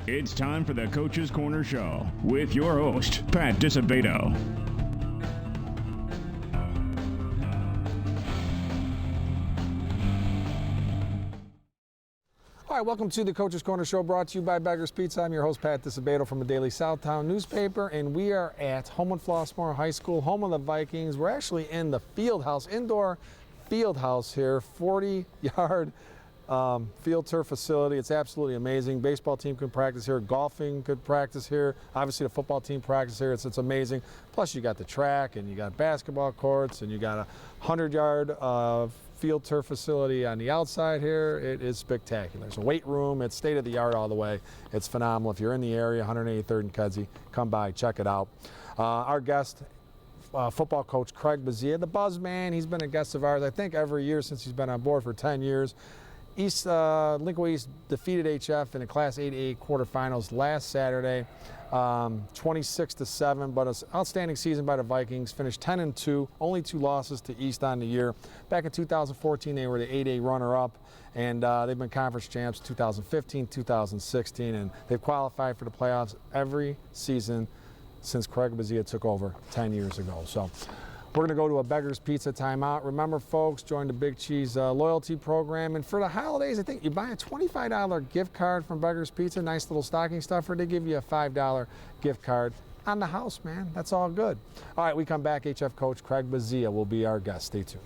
It's time for the Coach's Corner Show with your host, Pat Disabato. All right, welcome to the Coach's Corner Show, brought to you by Beggar's Pizza. I'm your host, Pat Disabato from the Daily Southtown newspaper, and we are at Homewood-Flossmoor High School, home of the Vikings. We're actually in the field house, indoor field house here, 40-yard field turf facility. It's absolutely amazing. Baseball team can practice here. Golfing could practice here. Obviously, the football team practice here. It's amazing. Plus, you got the track, and you got basketball courts, and you got a 100-yard field turf facility on the outside here. It is spectacular. There's a weight room. It's state-of-the-art all the way. It's phenomenal. If you're in the area, 183rd and Kedzie, come by, check it out. Our guest, football coach Craig Buzea, the Buzz Man. He's been a guest of ours, I think, every year since he's been on board for 10 years. Lincoln East defeated HF in the Class 8A quarterfinals last Saturday, 26-7, but an outstanding season by the Vikings. Finished 10-2, only 2 losses to East on the year. Back in 2014, they were the 8A runner-up, and they've been conference champs 2015, 2016, and they've qualified for the playoffs every season since Craig Buzea took over 10 years ago. So we're going to go to a Beggar's Pizza timeout. Remember, folks, join the Big Cheese loyalty program. And for the holidays, I think you buy a $25 gift card from Beggar's Pizza, nice little stocking stuffer. They give you a $5 gift card on the house, man. That's all good. All right, we come back. HF coach Craig Buzea will be our guest. Stay tuned.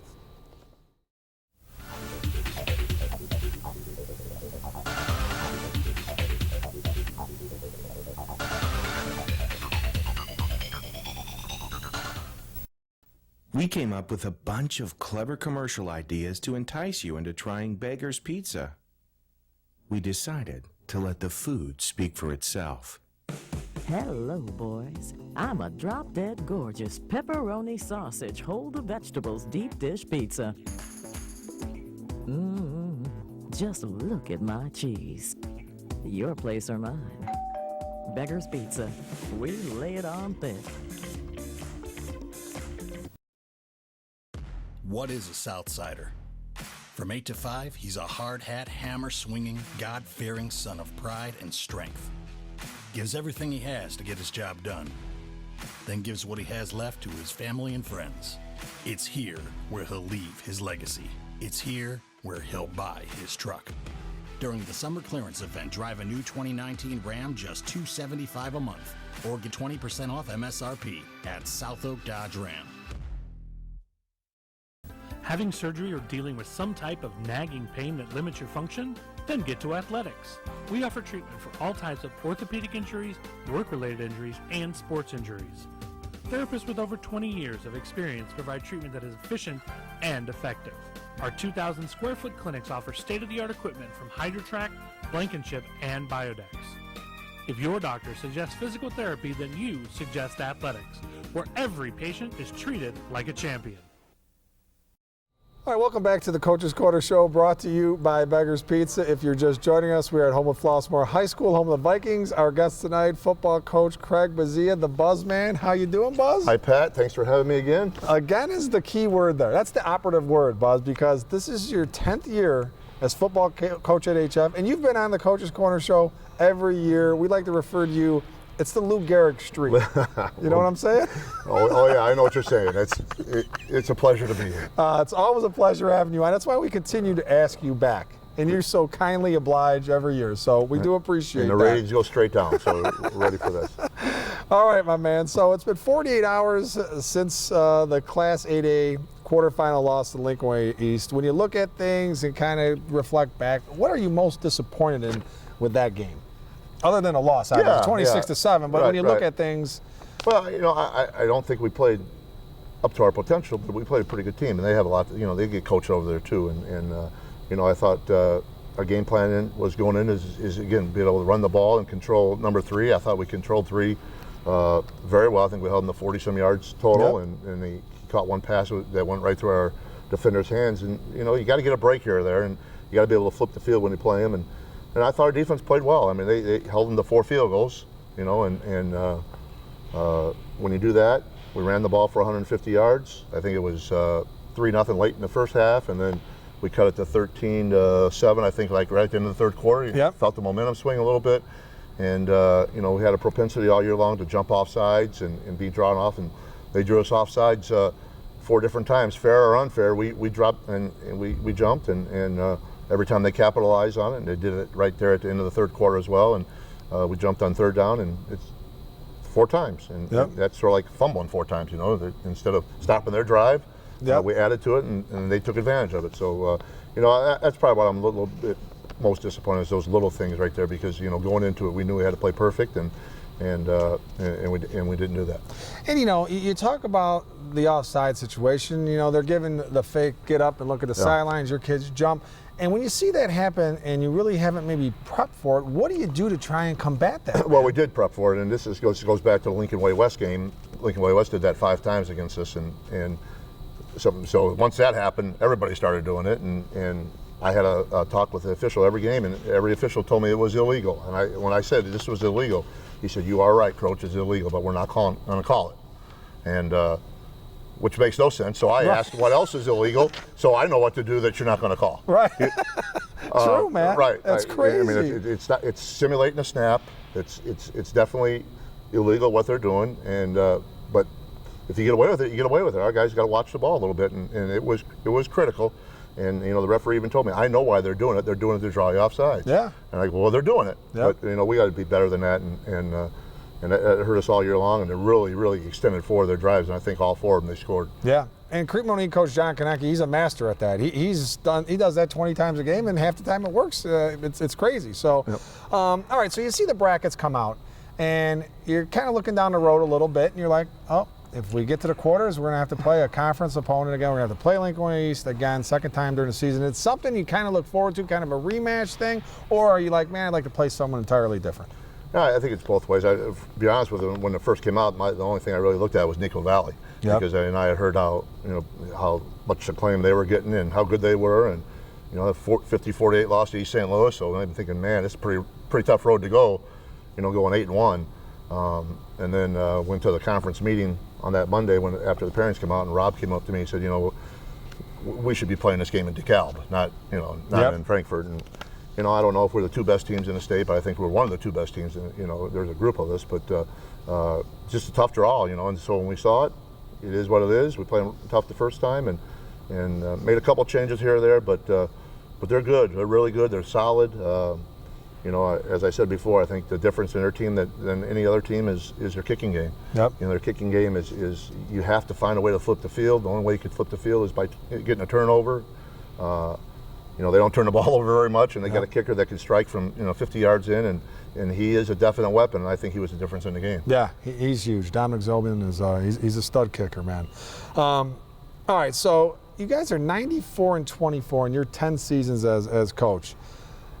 We came up with a bunch of clever commercial ideas to entice you into trying Beggar's Pizza. We decided to let the food speak for itself. Hello, boys. I'm a drop-dead gorgeous pepperoni sausage, hold the vegetables deep dish pizza. Just look at my cheese. Your place or mine. Beggar's Pizza. We lay it on thick. What is a Southsider? From 8 to 5, he's a hard-hat, hammer-swinging, God-fearing son of pride and strength. Gives everything he has to get his job done. Then gives what he has left to his family and friends. It's here where he'll leave his legacy. It's here where he'll buy his truck. During the summer clearance event, drive a new 2019 Ram just $275 a month, or get 20% off MSRP at South Oak Dodge Ram. Having surgery or dealing with some type of nagging pain that limits your function? Then get to Athletics. We offer treatment for all types of orthopedic injuries, work-related injuries, and sports injuries. Therapists with over 20 years of experience provide treatment that is efficient and effective. Our 2,000 square foot clinics offer state-of-the-art equipment from HydroTrack, Blankenship, and Biodex. If your doctor suggests physical therapy, then you suggest Athletics, where every patient is treated like a champion. All right, welcome back to the Coach's Corner Show, brought to you by Beggar's Pizza. If you're just joining us, we're at Homewood-Flossmoor High School, home of the Vikings. Our guest tonight, football coach Craig Buzea, the Buzz Man. How you doing, Buzz? Hi, Pat. Thanks for having me again. Again is the key word there. That's the operative word, Buzz, because this is your 10th year as football coach at HF, and you've been on the Coach's Corner Show every year. We like to refer to you, it's the Lou Gehrig streak. You know what I'm saying? Oh yeah, I know what you're saying. It's a pleasure to be here. It's always a pleasure having you on. That's why we continue to ask you back. And you're so kindly obliged every year. So we do appreciate that. And the ratings go straight down, so we're ready for this. All right, my man. So it's been 48 hours since the Class 8A quarterfinal loss to Lincoln Way East. When you look at things and kind of reflect back, what are you most disappointed in with that game? Other than a loss, obviously, 26-7. But when you look at things, well, you know, I don't think we played up to our potential, but we played a pretty good team, and they have a lot. You know, they get coached over there too, and you know, I thought our game plan was going in is again being able to run the ball and control number 3. I thought we controlled 3 very well. I think we held them to 40-some yards total, and he caught one pass that went right through our defender's hands. And you know, you got to get a break here or there, and you got to be able to flip the field when you play them. And I thought our defense played well. I mean, they held them to 4 field goals, you know, and when you do that, we ran the ball for 150 yards. I think it was 3-0 late in the first half, and then we cut it to 13-7, I think, like right at the end of the third quarter. You felt the momentum swing a little bit. And we had a propensity all year long to jump off sides and be drawn off, and they drew us off sides 4 different times, fair or unfair. We dropped and we jumped, and every time they capitalized on it, and they did it right there at the end of the third quarter as well. And we jumped on 3rd down, and it's 4 times, and that's sort of like fumbling 4 times. Instead of stopping their drive, we added to it, and they took advantage of it. So that's probably what I'm a little bit most disappointed is those little things right there, because going into it we knew we had to play perfect, and we didn't do that. And you talk about the offside situation. They're giving the fake get up and look at the sidelines. Your kids jump, and when you see that happen and you really haven't maybe prepped for it, what do you do to try and combat that? Well, we did prep for it, and this goes back to the Lincoln Way West game. Lincoln Way West did that 5 times against us, and so once that happened, everybody started doing it, and I had a talk with the official every game, and every official told me it was illegal. And when I said this was illegal, he said, "You are right, Coach, it's illegal, but we're not going to call it." And which makes no sense. So I asked, "What else is illegal?" So I know what to do that you're not going to call. Right. True, man. Right. That's crazy. I mean, it's simulating a snap. It's definitely illegal what they're doing, and but if you get away with it, you get away with it. Our guys got to watch the ball a little bit, and it was critical. And the referee even told me, "I know why they're doing it. They're doing it to draw you offside." Yeah. And I go, "Well, they're doing it, but we got to be better than that." And it hurt us all year long. And they really, really extended 4 of their drives, and I think all 4 of them they scored. Yeah. And Creekmonique coach John Kaneki, he's a master at that. He does that 20 times a game, and half the time it works. It's crazy. So, all right. So you see the brackets come out, and you're kind of looking down the road a little bit, and you're like, oh. If we get to the quarters, we're going to have to play a conference opponent again. We're going to have to play Lincoln Way East again, 2nd time during the season. It's something you kind of look forward to, kind of a rematch thing, or are you like, man, I'd like to play someone entirely different? No, I think it's both ways. To be honest with you, when it first came out, the only thing I really looked at was Nico Valley, because I had heard how much acclaim they were getting and how good they were, and a 50-48 loss to East St. Louis. So I'm thinking, man, it's a pretty tough road to go, going 8-1, and then went to the conference meeting on that Monday after the parents came out, and Rob came up to me and said, we should be playing this game in DeKalb, not in Frankfurt. And I don't know if we're the 2 best teams in the state, but I think we're one of the 2 best teams. There's a group of us, but just a tough draw, And so when we saw it, it is what it is. We played them tough the first time, and made a couple changes here or there, but they're good. They're really good. They're solid. As I said before, I think the difference in their team than any other team is their kicking game. Yep. Their kicking game is you have to find a way to flip the field. The only way you can flip the field is by getting a turnover. They don't turn the ball over very much, and they got a kicker that can strike from 50 yards in, and he is a definite weapon. And I think he was the difference in the game. Yeah, he's huge. Dominic Zobin is he's a stud kicker, man. All right, so you guys are 94-24 in your 10 seasons as coach.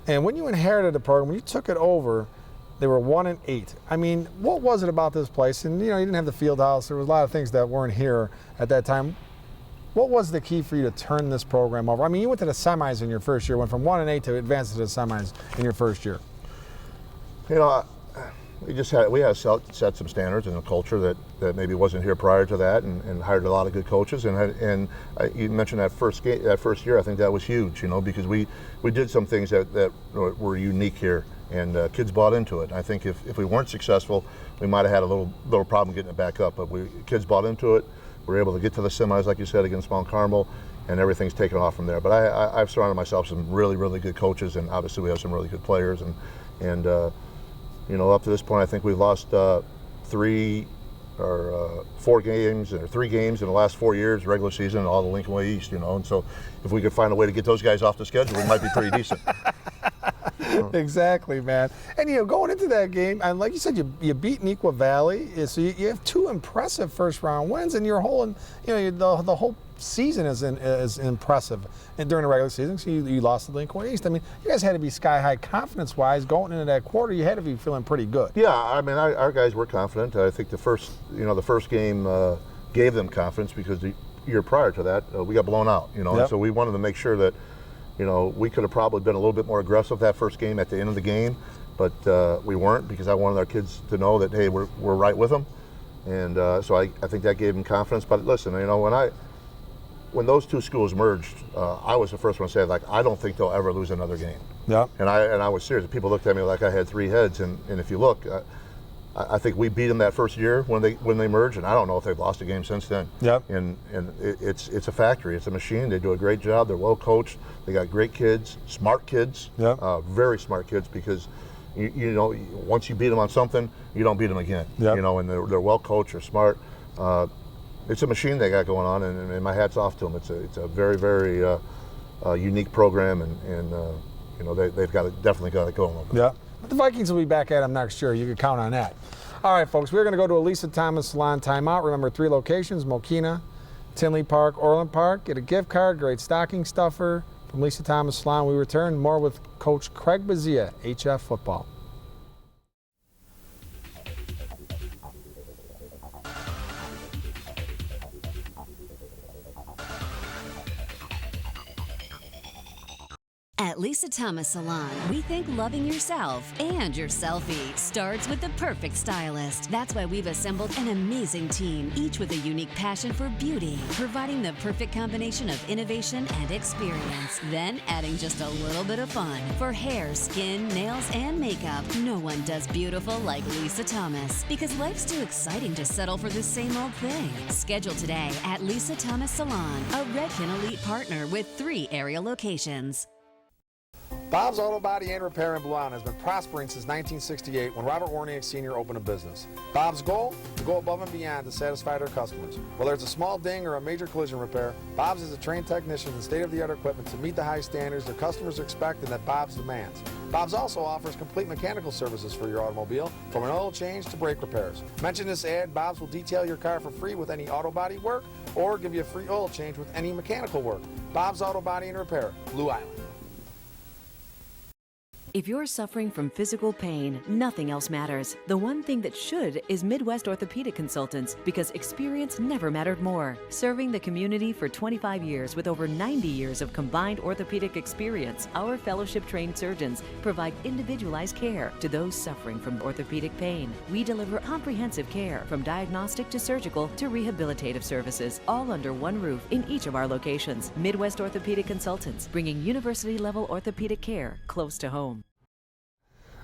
And when you inherited the program, when you took it over, they were 1-8. I mean, what was it about this place? And you didn't have the field house. There was a lot of things that weren't here at that time. What was the key for you to turn this program over? I mean, you went to the semis in your first year, went from 1-8 to advance to the semis in your first year. We had set some standards and a culture that maybe wasn't here prior to that, and hired a lot of good coaches. And you mentioned that first year. I think that was huge, because we did some things that were unique here, and kids bought into it. And I think if we weren't successful, we might have had a little problem getting it back up. But kids bought into it. We were able to get to the semis, like you said, against Mount Carmel, and everything's taken off from there. But I've surrounded myself with some really, really good coaches, and obviously we have some really good players, and up to this point, I think we've lost 3 or 4 games or 3 games in the last 4 years, regular season, and all the Lincoln Way East, And so if we could find a way to get those guys off the schedule, we might be pretty decent. Exactly, man. And going into that game, and like you said, you beat Neuqua Valley, so you have 2 impressive first-round wins, and your whole, the whole season is impressive. And during the regular season, so you lost to Lincoln Way East. I mean, you guys had to be sky-high confidence-wise going into that quarter. You had to be feeling pretty good. Yeah, I mean, our guys were confident. I think the first game gave them confidence, because the year prior to that, we got blown out. And so we wanted to make sure that we could have probably been a little bit more aggressive that first game at the end of the game, but we weren't, because I wanted our kids to know that, hey, we're right with them. And so I think that gave them confidence. But listen, when those two schools merged, I was the first one to say, like, I don't think they'll ever lose another game. Yeah. And I was serious. People looked at me like I had 3 heads, and if you look, I think we beat them that first year when they merged, and I don't know if they've lost a game since then. Yep. And it's a factory. It's a machine. They do a great job. They're well coached. They got great kids, smart kids. Yep. Very smart kids, because you know, once you beat them on something, you don't beat them again. Yep. You know, and they're well coached. They're smart. It's a machine they got going on, and my hat's off to them. It's a very, very unique program, and you know, they've definitely got it going on. Yeah. But the Vikings will be back at them next year. You can count on that. All right, folks, we're going to go to a Lisa Thomas Salon timeout. Remember, 3 locations: Mokina, Tinley Park, Orland Park. Get a gift card, great stocking stuffer from Lisa Thomas Salon. We return more with Coach Craig Buzea, HF football. At Lisa Thomas Salon, we think loving yourself and your selfie starts with the perfect stylist. That's why we've assembled an amazing team, each with a unique passion for beauty, providing the perfect combination of innovation and experience. Then adding just a little bit of fun. For hair, skin, nails, and makeup, no one does beautiful like Lisa Thomas, because life's too exciting to settle for the same old thing. Schedule today at Lisa Thomas Salon, a Redken Elite partner with 3 area locations. Bob's Auto Body and Repair in Blue Island has been prospering since 1968 when Robert Warniak Sr. opened a business. Bob's goal? To go above and beyond to satisfy their customers. Whether it's a small ding or a major collision repair, Bob's is a trained technician and state-of-the-art equipment to meet the high standards their customers expect and that Bob's demands. Bob's also offers complete mechanical services for your automobile, from an oil change to brake repairs. Mention this ad, Bob's will detail your car for free with any auto body work or give you a free oil change with any mechanical work. Bob's Auto Body and Repair, Blue Island. If you're suffering from physical pain, nothing else matters. The one thing that should is Midwest Orthopedic Consultants, because experience never mattered more. Serving the community for 25 years with over 90 years of combined orthopedic experience, our fellowship-trained surgeons provide individualized care to those suffering from orthopedic pain. We deliver comprehensive care, from diagnostic to surgical to rehabilitative services, all under one roof in each of our locations. Midwest Orthopedic Consultants, bringing university-level orthopedic care close to home.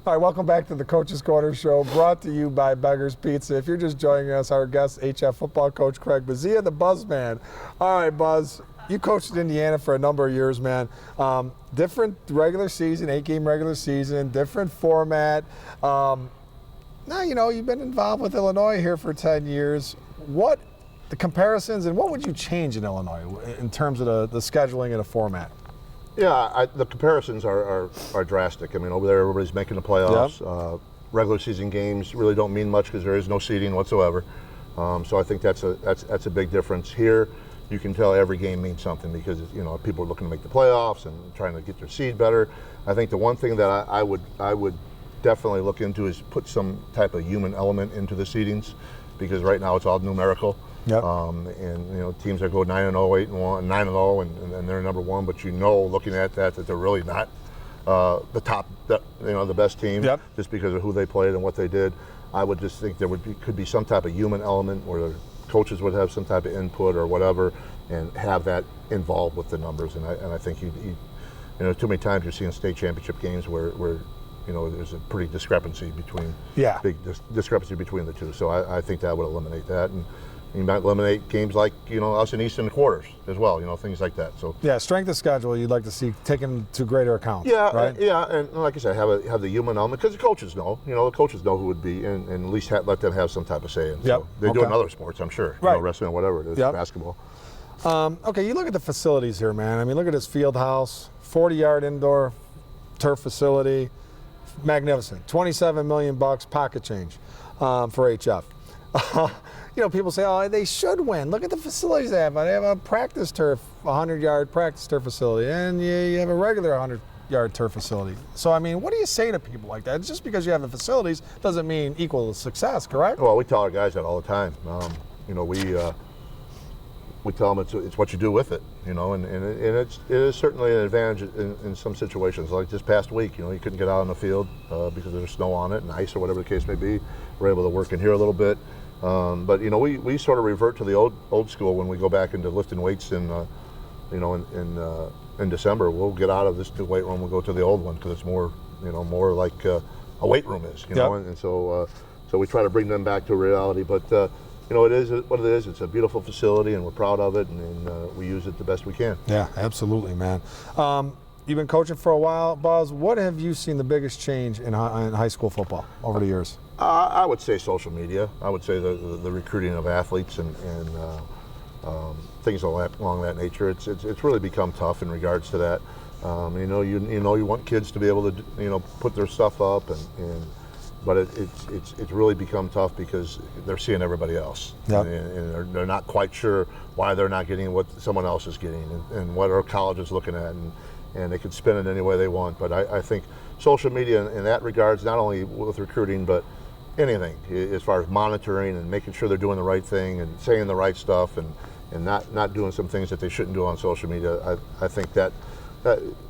All right, welcome back to the Coach's Corner Show, brought to you by Beggar's Pizza. If you're just joining us, our guest, HF football coach Craig Buzea, the Buzz Man. All right, Buzz, you coached at Indiana for a number of years, man. Different regular season, 8-game regular season, different format. Now, you know, you've been involved with Illinois here for 10 years. What the comparisons and what would you change in Illinois in terms of the scheduling and the format? Yeah, the comparisons are drastic. I mean, over there, everybody's making the playoffs. Yep. Regular season games really don't mean much because there is no seeding whatsoever. So I think that's a big difference. Here, you can tell every game means something because, you know, people are looking to make the playoffs and trying to get their seed better. I think the one thing that I would definitely look into is put some type of human element into the seedings, because right now it's all numerical. Yep. And you know, teams that go 9-0, 8-1, 9-0, and they're number one, but you know, looking at that they're really not the top, the best team. Yep. Just because of who they played and what they did. I would just think there could be some type of human element where the coaches would have some type of input or whatever, and have that involved with the numbers. And I think you know, too many times you're seeing state championship games where you know, there's a pretty discrepancy between big discrepancy between the two. So I think that would eliminate that. And you might eliminate games like, you know, us in Eastern quarters as well, you know, things like that. So yeah, strength of schedule you'd like to see taken to greater account. Yeah, right? And like I said, have the human element, because the coaches know, the coaches know who would be, and at least let them have some type of say in. Yep. So they do it in other sports, I'm sure, right. You know, wrestling or whatever it is, basketball. Okay, you look at the facilities here, man. I mean, look at this field house, 40-yard indoor turf facility, magnificent. $27 million pocket change for HF. You know, people say, oh, they should win. Look at the facilities they have. They have a practice turf, 100-yard practice turf facility, and you have a regular 100-yard turf facility. So, I mean, what do you say to people like that? It's just because you have the facilities doesn't mean equal success, correct? Well, we tell our guys that all the time. You know, we tell them it's what you do with it, you know, and it is certainly an advantage in some situations. Like this past week, you know, you couldn't get out on the field because there's snow on it and ice or whatever the case may be. We're able to work in here a little bit. But you know, we sort of revert to the old school when we go back into lifting weights in you know, in December. We'll get out of this new weight room. We'll go to the old one because it's more, you know, more like a weight room is, you know. And so so we try to bring them back to reality. But you know, it is what it is. It's a beautiful facility, and we're proud of it, and we use it the best we can. Yeah, absolutely, man. You've been coaching for a while, Buzz. What have you seen the biggest change in high school football over the years? I would say social media. I would say the recruiting of athletes and things along that nature. It's really become tough in regards to that. You know, you want kids to be able to, you know, put their stuff up, but it's really become tough because they're seeing everybody else, and they're not quite sure why they're not getting what someone else is getting, and what our college is looking at, and they can spin it any way they want. But I think social media in that regards, not only with recruiting, but anything as far as monitoring and making sure they're doing the right thing and saying the right stuff and not doing some things that they shouldn't do on social media. I think that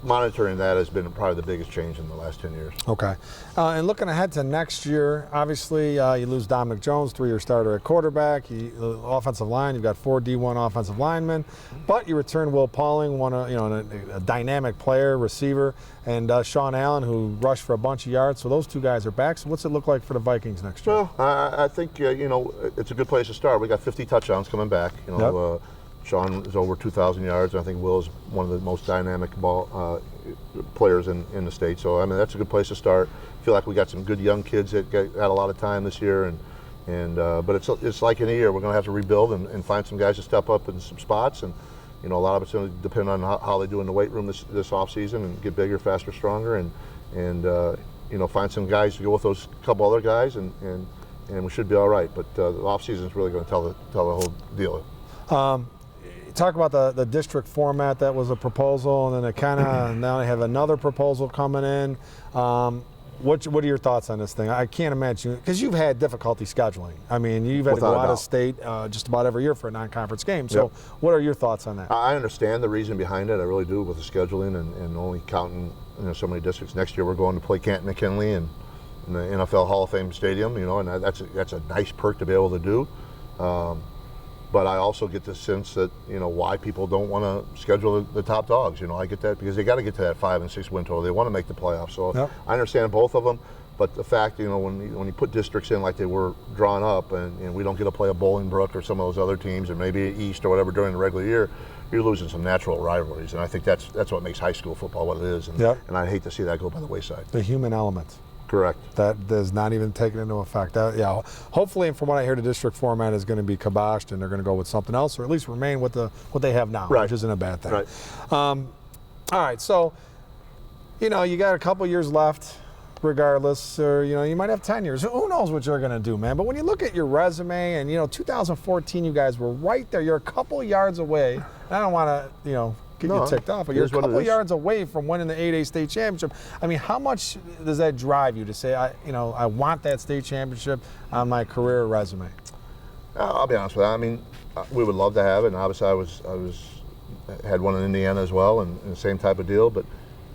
monitoring that has been probably the biggest change in the last 10 years. Okay. And looking ahead to next year, obviously you lose Dominic Jones, 3-year starter at quarterback. Offensive line, you've got 4 D1 offensive linemen, but you return Will Pauling, a dynamic player, receiver, and Sean Allen, who rushed for a bunch of yards. So those 2 guys are back. So what's it look like for the Vikings next year? Well, I think you know, it's a good place to start. We got 50 touchdowns coming back. You know. Sean is over 2,000 yards. I think Will is one of the most dynamic ball players in the state. So I mean, that's a good place to start. I feel like we got some good young kids that got a lot of time this year, but it's like any year we're going to have to rebuild and find some guys to step up in some spots, and you know, a lot of it's going to depend on how they do in the weight room this off season and get bigger, faster, stronger, and you know, find some guys to go with those couple other guys, and we should be all right. But the off season is really going to tell the whole deal. Talk about the district format. That was a proposal, and then it kind of now they have another proposal coming in. What are your thoughts on this thing? I can't imagine, because you've had difficulty scheduling. I mean, you've had to go out of state just about every year for a non-conference game. So what are your thoughts on that? I understand the reason behind it. I really do, with the scheduling and only counting, you know, so many districts. Next year we're going to play Canton McKinley in the NFL Hall of Fame Stadium, you know, and that's a nice perk to be able to do. But I also get the sense that, you know, why people don't want to schedule the top dogs. You know, I get that because they got to get to that 5 and 6 win total. They want to make the playoffs. So I understand both of them. But the fact, you know, when you put districts in like they were drawn up, and we don't get to play a Bolingbrook or some of those other teams, or maybe East or whatever during the regular year, you're losing some natural rivalries. And I think that's what makes high school football what it is. And I hate to see that go by the wayside. The human element. Correct. That is not even taken into effect. Hopefully, and from what I hear, the district format is going to be kiboshed, and they're going to go with something else, or at least remain with what they have now, which isn't a bad thing. Right. All right, so, you know, you got a couple years left, regardless, or, you know, you might have 10 years. Who knows what you're going to do, man? But when you look at your resume, and, you know, 2014, you guys were right there. You're a couple yards away. And I don't want to, you know, get you ticked off, but you're a couple yards away from winning the 8A state championship. I mean, how much does that drive you to say, I want that state championship on my career resume? I'll be honest with you. I mean, we would love to have it, and obviously I had one in Indiana as well, and the same type of deal. But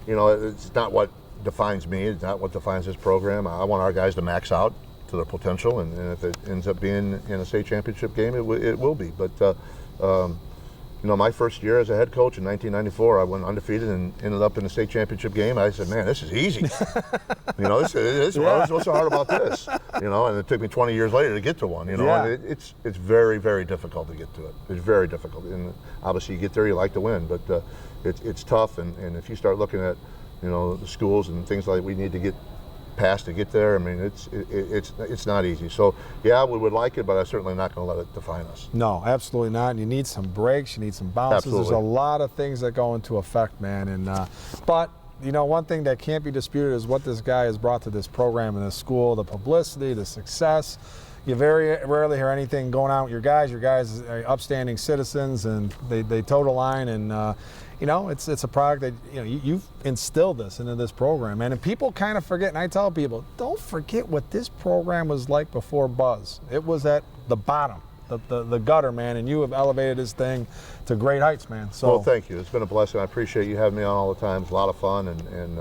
you know, it's not what defines me. It's not what defines this program. I want our guys to max out to their potential, and if it ends up being in a state championship game, it will be. But you know, my first year as a head coach in 1994, I went undefeated and ended up in the state championship game. I said, man, this is easy. You know, what's so hard about this? You know, and it took me 20 years later to get to one. You know, and it's very, very difficult to get to it. It's very difficult. And obviously, you get there, you like to win, but it's tough. And if you start looking at, you know, the schools and things like we need to get past to get there, I mean, it's not easy. So yeah, we would like it, but I'm certainly not going to let it define us. No, absolutely not. You need some breaks, you need some bounces. Absolutely. There's a lot of things that go into effect, man. And but you know, one thing that can't be disputed is what this guy has brought to this program and this school: the publicity, the success. You very rarely hear anything going on with your guys. Your guys are upstanding citizens, and they toe the line. And you know, it's a product that, you know, you've instilled this into this program, man. And people kind of forget, and I tell people, don't forget what this program was like before Buzz. It was at the bottom, the gutter, man, and you have elevated this thing to great heights, man. So, well, thank you. It's been a blessing. I appreciate you having me on all the time. It's a lot of fun, and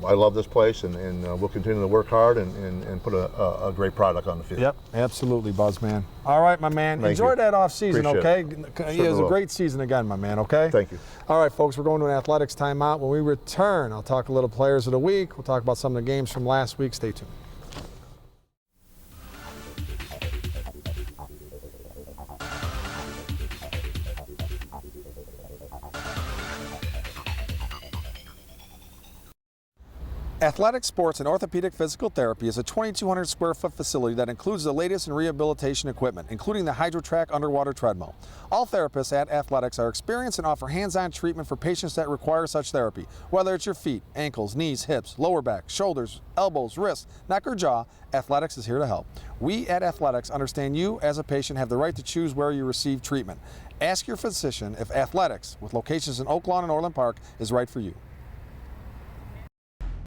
I love this place, and we'll continue to work hard and put a great product on the field. Yep, absolutely, Buzz, man. All right, my man. Thank Enjoy you. that off season, okay? It It was a will. great season again, my man, okay? Thank you. All right, folks, we're going to an athletics timeout. When we return, I'll talk a little players of the week. We'll talk about some of the games from last week. Stay tuned. Athletic Sports and Orthopedic Physical Therapy is a 2,200 square foot facility that includes the latest in rehabilitation equipment, including the HydroTrack underwater treadmill. All therapists at Athletics are experienced and offer hands-on treatment for patients that require such therapy. Whether it's your feet, ankles, knees, hips, lower back, shoulders, elbows, wrists, neck, or jaw, Athletics is here to help. We at Athletics understand you as a patient have the right to choose where you receive treatment. Ask your physician if Athletics, with locations in Oak Lawn and Orland Park, is right for you.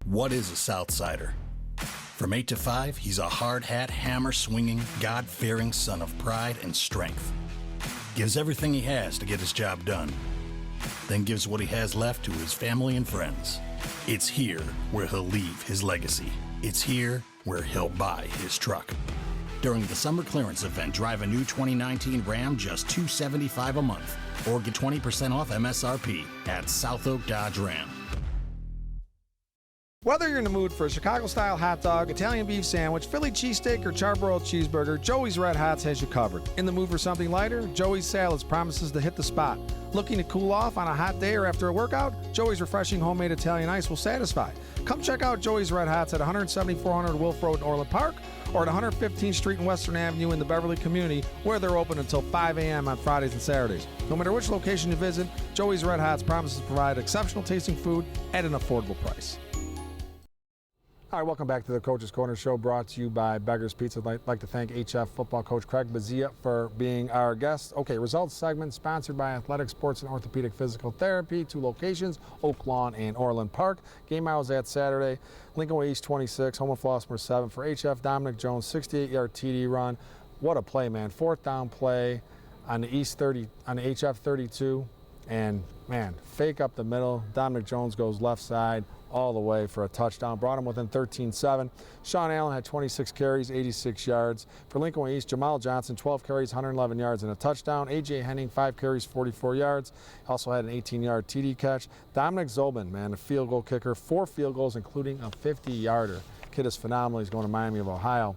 What is a Southsider? From 8 to 5, he's a hard hat, hammer swinging, God fearing son of pride and strength. Gives everything he has to get his job done. Then gives what he has left to his family and friends. It's here where he'll leave his legacy. It's here where he'll buy his truck. During the summer clearance event, drive a new 2019 Ram just $275 a month, or get 20% off MSRP at South Oak Dodge Ram. Whether you're in the mood for a Chicago-style hot dog, Italian beef sandwich, Philly cheesesteak, or charbroiled cheeseburger, Joey's Red Hots has you covered. In the mood for something lighter, Joey's Salads promises to hit the spot. Looking to cool off on a hot day or after a workout? Joey's refreshing homemade Italian ice will satisfy. Come check out Joey's Red Hots at 17400 Wolf Road in Orland Park or at 115th Street and Western Avenue in the Beverly community, where they're open until 5 a.m. on Fridays and Saturdays. No matter which location you visit, Joey's Red Hots promises to provide exceptional tasting food at an affordable price. All right, welcome back to the Coach's Corner Show, brought to you by Beggar's Pizza. I'd like to thank HF football coach Craig Buzea for being our guest. Okay, results segment sponsored by Athletic Sports and Orthopedic Physical Therapy, 2 locations, Oak Lawn and Orland Park. Game I was at Saturday, Lincoln Way East 26, Homewood-Flossmoor 7 for HF. Dominic Jones, 68-yard TD run. What a play, man. 4th down play on the East 30, on the HF 32. And, man, fake up the middle. Dominic Jones goes left side all the way for a touchdown. Brought him within 13-7. Sean Allen had 26 carries, 86 yards. For Lincoln Way East, Jamal Johnson, 12 carries, 111 yards and a touchdown. A.J. Henning, 5 carries, 44 yards. Also had an 18-yard TD catch. Dominic Zobin, man, a field goal kicker, 4 field goals, including a 50-yarder. Kid is phenomenal. He's going to Miami of Ohio.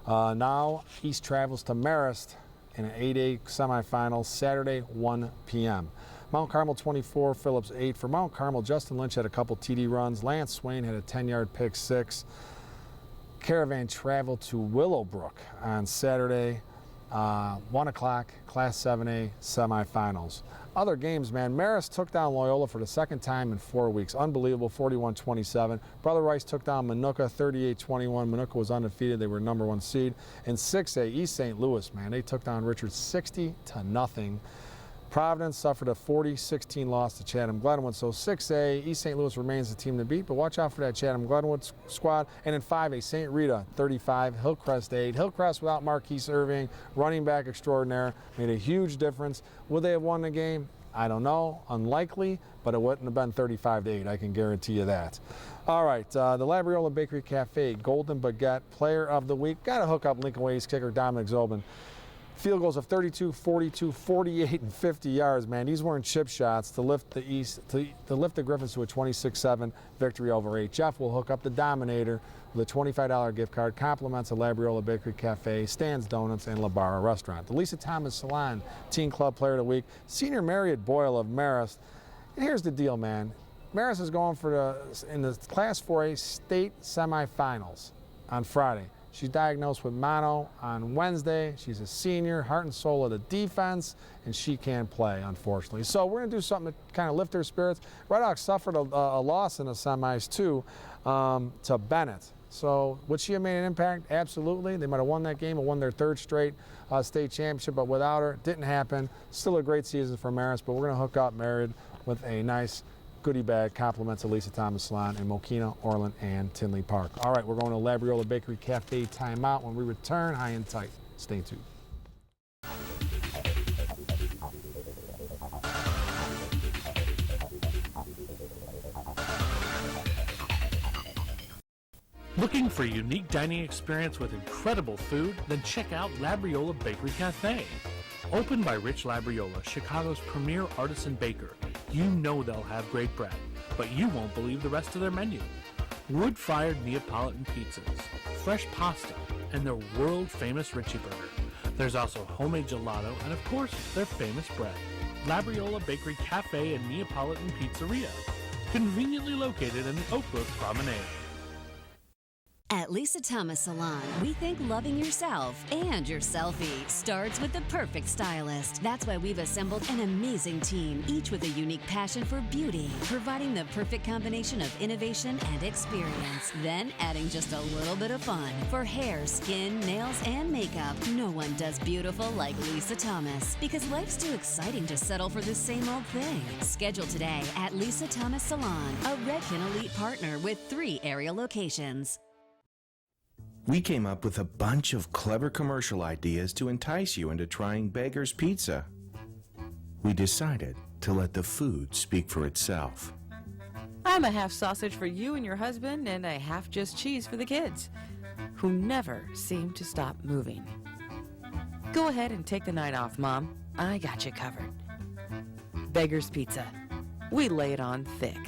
Now East travels to Marist in an 8A semifinal, Saturday, 1 p.m. Mount Carmel 24, Phillips 8. For Mount Carmel, Justin Lynch had a couple TD runs. Lance Swain had a 10-yard pick 6. Caravan traveled to Willowbrook on Saturday, 1 o'clock, Class 7A semifinals. Other games, man, Marist took down Loyola for the second time in 4 weeks. Unbelievable, 41-27. Brother Rice took down Manuka, 38-21. Manuka was undefeated. They were number 1 seed. In 6A, East St. Louis, man, they took down Richards 60-0. Providence suffered a 40-16 loss to Chatham Glenwood. So 6A, East St. Louis remains the team to beat, but watch out for that Chatham Glenwood squad. And in 5A, St. Rita 35, Hillcrest 8. Hillcrest without Marquise Irving, running back extraordinaire, made a huge difference. Would they have won the game? I don't know, unlikely, but it wouldn't have been 35-8, I can guarantee you that. All right, the Labriola Bakery Cafe Golden Baguette Player of the Week. Got to hook up Lincoln Way East kicker Dominic Zobin. Field goals of 32, 42, 48, and 50 yards, man. These weren't chip shots to lift the East, to lift the Griffins to a 26-7 victory over HF. Will hook up the Dominator with a $25 gift card. Compliments of Labriola Bakery Cafe, Stan's Donuts, and La Barra Restaurant. The Lisa Thomas Salon Teen Club Player of the Week, Senior Marriott Boyle of Marist. And here's the deal, man. Marist is going for in the Class 4A state semifinals on Friday. She's diagnosed with mono on Wednesday. She's a senior, heart and soul of the defense, and she can't play, unfortunately. So we're going to do something to kind of lift her spirits. Red Hawks suffered a loss in the semis, too, to Bennett. So would she have made an impact? Absolutely. They might have won that game and won their 3rd straight state championship, but without her, it didn't happen. Still a great season for Marist, but we're going to hook up Married with a nice goodie bag, compliments of Lisa Thomas Salon in Mokina, Orland, and Tinley Park. All right, we're going to Labriola Bakery Cafe timeout. When we return, high and tight. Stay tuned. Looking for a unique dining experience with incredible food? Then check out Labriola Bakery Cafe. Opened by Rich Labriola, Chicago's premier artisan baker, you know they'll have great bread, but you won't believe the rest of their menu. Wood-fired Neapolitan pizzas, fresh pasta, and their world-famous Richie Burger. There's also homemade gelato and, of course, their famous bread. Labriola Bakery Cafe and Neapolitan Pizzeria, conveniently located in the Oakbrook Promenade. At Lisa Thomas Salon, we think loving yourself and your selfie starts with the perfect stylist. That's why we've assembled an amazing team, each with a unique passion for beauty, providing the perfect combination of innovation and experience. Then adding just a little bit of fun. For hair, skin, nails, and makeup, no one does beautiful like Lisa Thomas, because life's too exciting to settle for the same old thing. Schedule today at Lisa Thomas Salon, a Redken Elite partner with 3 area locations. We came up with a bunch of clever commercial ideas to entice you into trying Beggar's Pizza. We decided to let the food speak for itself. I'm a half sausage for you and your husband and a half just cheese for the kids, who never seem to stop moving. Go ahead and take the night off, Mom. I got you covered. Beggar's Pizza. We lay it on thick.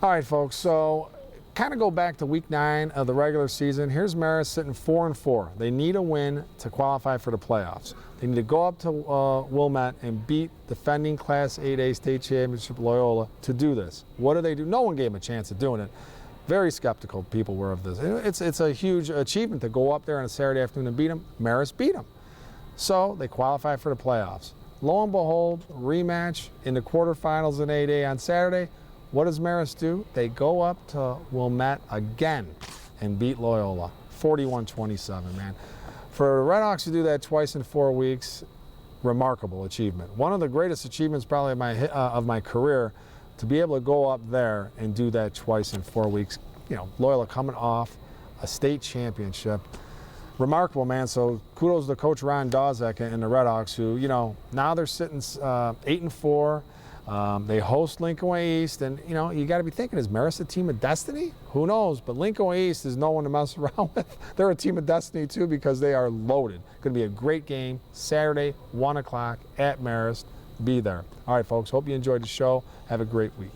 All right, folks, so kind of go back to week 9 of the regular season. Here's Marist sitting 4-4. They need a win to qualify for the playoffs. They need to go up to Wilmette and beat defending Class 8A state championship Loyola to do this. What do? No one gave them a chance of doing it. Very skeptical people were of this. It's a huge achievement to go up there on a Saturday afternoon and beat them. Marist beat them. So they qualify for the playoffs. Lo and behold, rematch in the quarterfinals in 8A on Saturday. What does Marist do? They go up to Wilmette again and beat Loyola, 41-27, man. For the Redhawks to do that twice in 4 weeks, remarkable achievement. One of the greatest achievements probably of my career, to be able to go up there and do that twice in 4 weeks. You know, Loyola coming off a state championship. Remarkable, man. So kudos to Coach Ron Dawzek and the Redhawks, who, you know, now they're sitting 8-4. They host Lincoln Way East, and you know, you got to be thinking, is Marist a team of destiny? Who knows? But Lincoln Way East is no one to mess around with. They're a team of destiny too, because they are loaded. Going to be a great game Saturday, 1 o'clock at Marist. Be there. All right, folks. Hope you enjoyed the show. Have a great week.